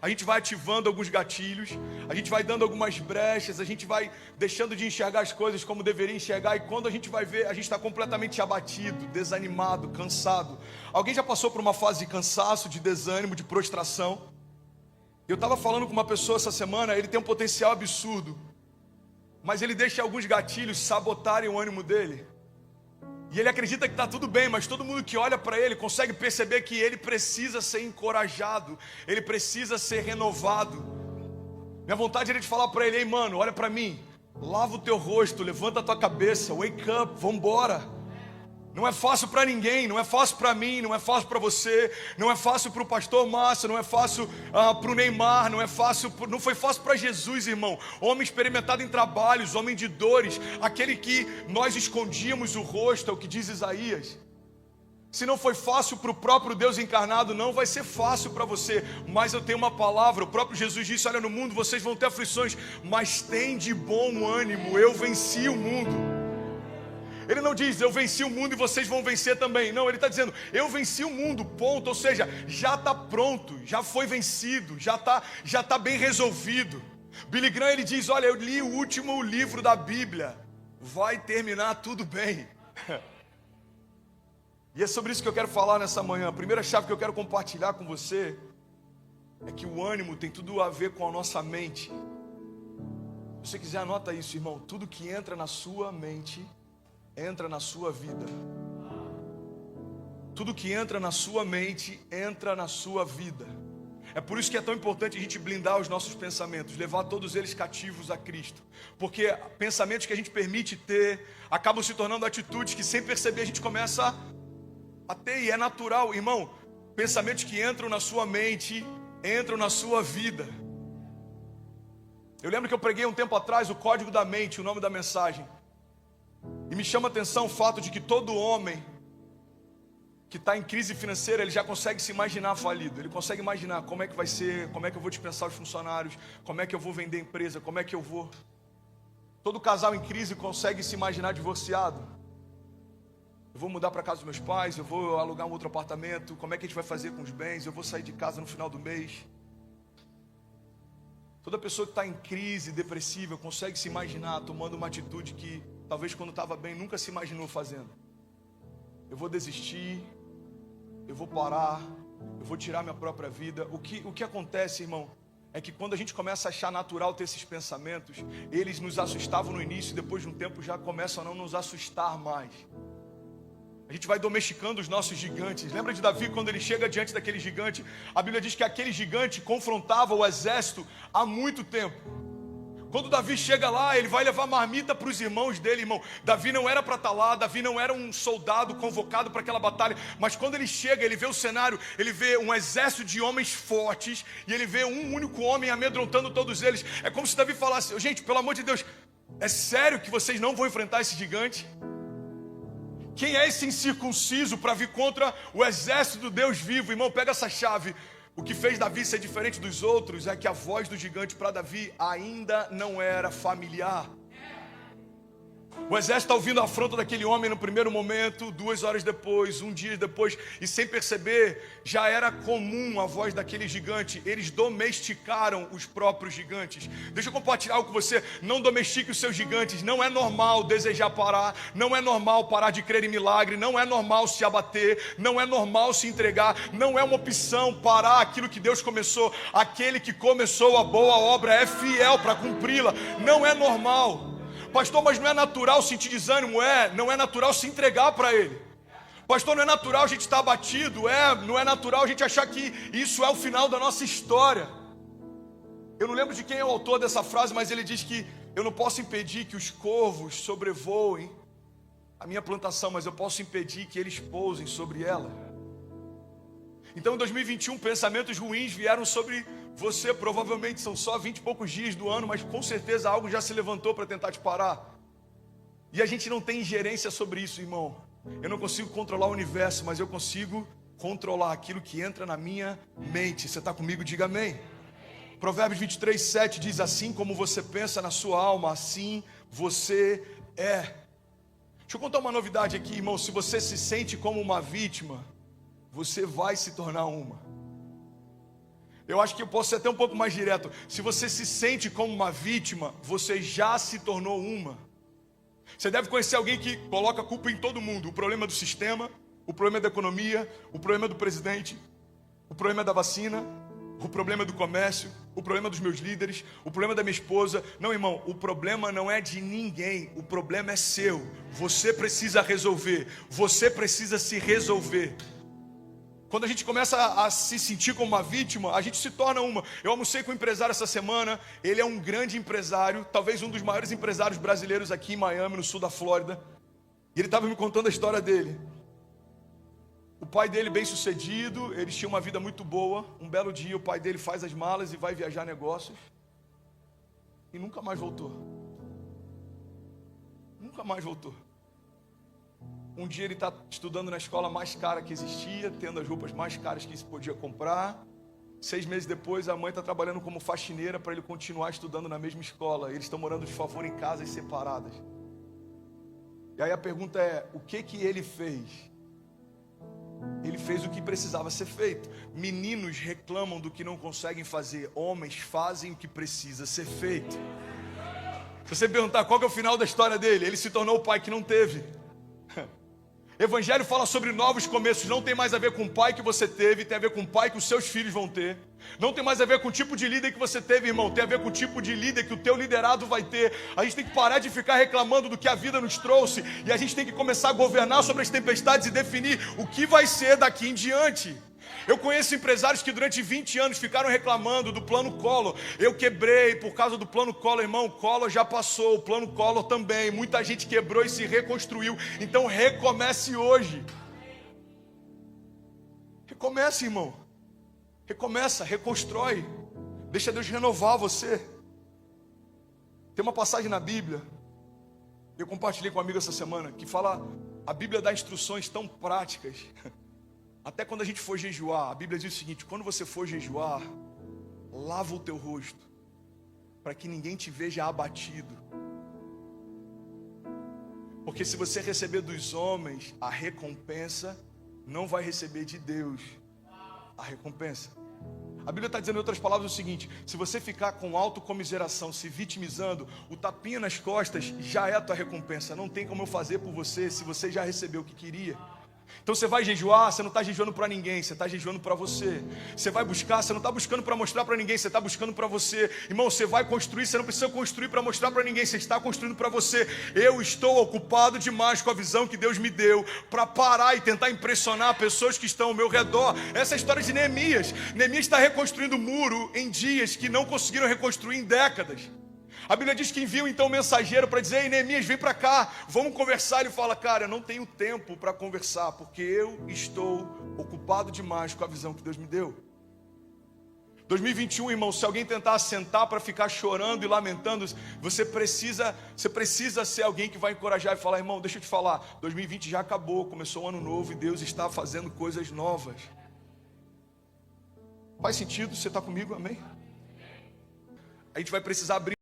a gente vai ativando alguns gatilhos, a gente vai dando algumas brechas, a gente vai deixando de enxergar as coisas como deveria enxergar, e quando a gente vai ver, a gente está completamente abatido, desanimado, cansado. Alguém já passou por uma fase de cansaço, de desânimo, de prostração? Eu estava falando com uma pessoa essa semana, ele tem um potencial absurdo, mas ele deixa alguns gatilhos sabotarem o ânimo dele. E ele acredita que está tudo bem, mas todo mundo que olha para ele consegue perceber que ele precisa ser encorajado, ele precisa ser renovado. Minha vontade era de falar para ele: ei mano, olha para mim, lava o teu rosto, levanta a tua cabeça, wake up, vamos embora. Não é fácil para ninguém, não é fácil para mim, não é fácil para você, não é fácil para o pastor Márcio, não é fácil para o Neymar, não foi fácil para Jesus, irmão. Homem experimentado em trabalhos, homem de dores, aquele que nós escondíamos o rosto, é o que diz Isaías. Se não foi fácil para o próprio Deus encarnado, não vai ser fácil para você. Mas eu tenho uma palavra, o próprio Jesus disse: olha, no mundo vocês vão ter aflições, mas tem de bom ânimo, eu venci o mundo. Ele não diz: eu venci o mundo e vocês vão vencer também. Não, ele está dizendo: eu venci o mundo, ponto. Ou seja, já está pronto, já foi vencido, já tá bem resolvido. Billy Graham, ele diz: olha, eu li o último livro da Bíblia, vai terminar tudo bem. E é sobre isso que eu quero falar nessa manhã. A primeira chave que eu quero compartilhar com você é que o ânimo tem tudo a ver com a nossa mente. Se você quiser, anota isso, irmão. Tudo que entra na sua mente entra na sua vida. Tudo que entra na sua mente entra na sua vida. É por isso que é tão importante a gente blindar os nossos pensamentos, levar todos eles cativos a Cristo. Porque pensamentos que a gente permite ter acabam se tornando atitudes que, sem perceber, a gente começa a ter, e é natural, irmão. Pensamentos que entram na sua mente entram na sua vida. Eu lembro que eu preguei um tempo atrás o Código da Mente, o nome da mensagem. E me chama a atenção o fato de que todo homem que está em crise financeira, ele já consegue se imaginar falido. Ele consegue imaginar como é que vai ser, como é que eu vou dispensar os funcionários, como é que eu vou vender a empresa, como é que eu vou... Todo casal em crise consegue se imaginar divorciado. Eu vou mudar para casa dos meus pais, eu vou alugar um outro apartamento, como é que a gente vai fazer com os bens, eu vou sair de casa no final do mês. Toda pessoa que está em crise, depressiva, consegue se imaginar tomando uma atitude que talvez quando estava bem nunca se imaginou fazendo. Eu vou desistir, eu vou parar, eu vou tirar minha própria vida. O que acontece, irmão, é que quando a gente começa a achar natural ter esses pensamentos, eles nos assustavam no início e depois de um tempo já começam a não nos assustar mais. A gente vai domesticando os nossos gigantes. Lembra de Davi quando ele chega diante daquele gigante? A Bíblia diz que aquele gigante confrontava o exército há muito tempo. Quando Davi chega lá, ele vai levar marmita para os irmãos dele, irmão. Davi não era para estar lá, Davi não era um soldado convocado para aquela batalha. Mas quando ele chega, ele vê o cenário, ele vê um exército de homens fortes, e ele vê um único homem amedrontando todos eles. É como se Davi falasse: gente, pelo amor de Deus, é sério que vocês não vão enfrentar esse gigante? Quem é esse incircunciso para vir contra o exército do Deus vivo? Irmão, pega essa chave. O que fez Davi ser diferente dos outros é que a voz do gigante para Davi ainda não era familiar. O exército está ouvindo a afronta daquele homem no primeiro momento, 2 horas depois, 1 dia depois, e sem perceber, já era comum a voz daquele gigante. Eles domesticaram os próprios gigantes. Deixa eu compartilhar algo com você. Não domestique os seus gigantes. Não é normal desejar parar, não é normal parar de crer em milagre, não é normal se abater, não é normal se entregar, não é uma opção parar aquilo que Deus começou. Aquele que começou a boa obra é fiel para cumpri-la. Não é normal. Pastor, mas não é natural sentir desânimo? Não é natural se entregar para Ele. Pastor, não é natural a gente estar abatido? Não é natural a gente achar que isso é o final da nossa história. Eu não lembro de quem é o autor dessa frase, mas ele diz que eu não posso impedir que os corvos sobrevoem a minha plantação, mas eu posso impedir que eles pousem sobre ela. Então em 2021 pensamentos ruins vieram sobre você. Provavelmente são só 20 e poucos dias do ano, mas com certeza algo já se levantou para tentar te parar. E a gente não tem ingerência sobre isso, irmão. Eu não consigo controlar o universo, mas eu consigo controlar aquilo que entra na minha mente. Você está comigo? Diga amém. Provérbios 23, 7 diz: assim como você pensa na sua alma, assim você é. Deixa eu contar uma novidade aqui, irmão. Se você se sente como uma vítima, você vai se tornar uma. Eu acho que eu posso ser até um pouco mais direto. Se você se sente como uma vítima, você já se tornou uma. Você deve conhecer alguém que coloca a culpa em todo mundo. O problema do sistema, o problema da economia, o problema do presidente, o problema da vacina, o problema do comércio, o problema dos meus líderes, o problema da minha esposa. Não, irmão, o problema não é de ninguém, o problema é seu. Você precisa resolver, você precisa se resolver. Quando a gente começa a se sentir como uma vítima, a gente se torna uma. Eu almocei com um empresário essa semana, ele é um grande empresário, talvez um dos maiores empresários brasileiros aqui em Miami, no sul da Flórida. E ele estava me contando a história dele. O pai dele bem sucedido, eles tinham uma vida muito boa. Um belo dia o pai dele faz as malas e vai viajar negócios. E nunca mais voltou. Nunca mais voltou. Um dia ele está estudando na escola mais cara que existia, tendo as roupas mais caras que se podia comprar. 6 meses depois, a mãe está trabalhando como faxineira para ele continuar estudando na mesma escola. Eles estão morando de favor em casas separadas. E aí a pergunta é, o que ele fez? Ele fez o que precisava ser feito. Meninos reclamam do que não conseguem fazer. Homens fazem o que precisa ser feito. Se você perguntar qual que é o final da história dele, ele se tornou o pai que não teve. Evangelho fala sobre novos começos. Não tem mais a ver com o pai que você teve, tem a ver com o pai que os seus filhos vão ter. Não tem mais a ver com o tipo de líder que você teve, irmão. Tem a ver com o tipo de líder que o teu liderado vai ter. A gente tem que parar de ficar reclamando do que a vida nos trouxe. E a gente tem que começar a governar sobre as tempestades e definir o que vai ser daqui em diante. Eu conheço empresários que durante 20 anos ficaram reclamando do plano Collor. Eu quebrei por causa do plano Collor, irmão. Collor já passou, o plano Collor também. Muita gente quebrou e se reconstruiu. Então recomece hoje. Recomece, irmão. Recomeça, reconstrói. Deixa Deus renovar você. Tem uma passagem na Bíblia, eu compartilhei com um amigo essa semana, que fala, a Bíblia dá instruções tão práticas. Até quando a gente for jejuar, a Bíblia diz o seguinte, quando você for jejuar, lava o teu rosto, para que ninguém te veja abatido. Porque se você receber dos homens a recompensa, não vai receber de Deus a recompensa. A Bíblia está dizendo em outras palavras o seguinte, se você ficar com autocomiseração, se vitimizando, o tapinha nas costas já é a tua recompensa. Não tem como eu fazer por você, se você já recebeu o que queria. Então você vai jejuar, você não está jejuando para ninguém, você está jejuando para você. Você vai buscar, você não está buscando para mostrar para ninguém, você está buscando para você. Irmão, você vai construir, você não precisa construir para mostrar para ninguém, você está construindo para você. Eu estou ocupado demais com a visão que Deus me deu para parar e tentar impressionar pessoas que estão ao meu redor. Essa é a história de Neemias. Neemias está reconstruindo o muro em dias que não conseguiram reconstruir em décadas. A Bíblia diz que envia então um mensageiro para dizer, ei, Neemias, vem para cá, vamos conversar. Ele fala, cara, eu não tenho tempo para conversar, porque eu estou ocupado demais com a visão que Deus me deu. 2021, irmão, se alguém tentar sentar para ficar chorando e lamentando, você precisa ser alguém que vai encorajar e falar, irmão, deixa eu te falar, 2020 já acabou, começou um ano novo e Deus está fazendo coisas novas. Faz sentido? Você está comigo? Amém? A gente vai precisar abrir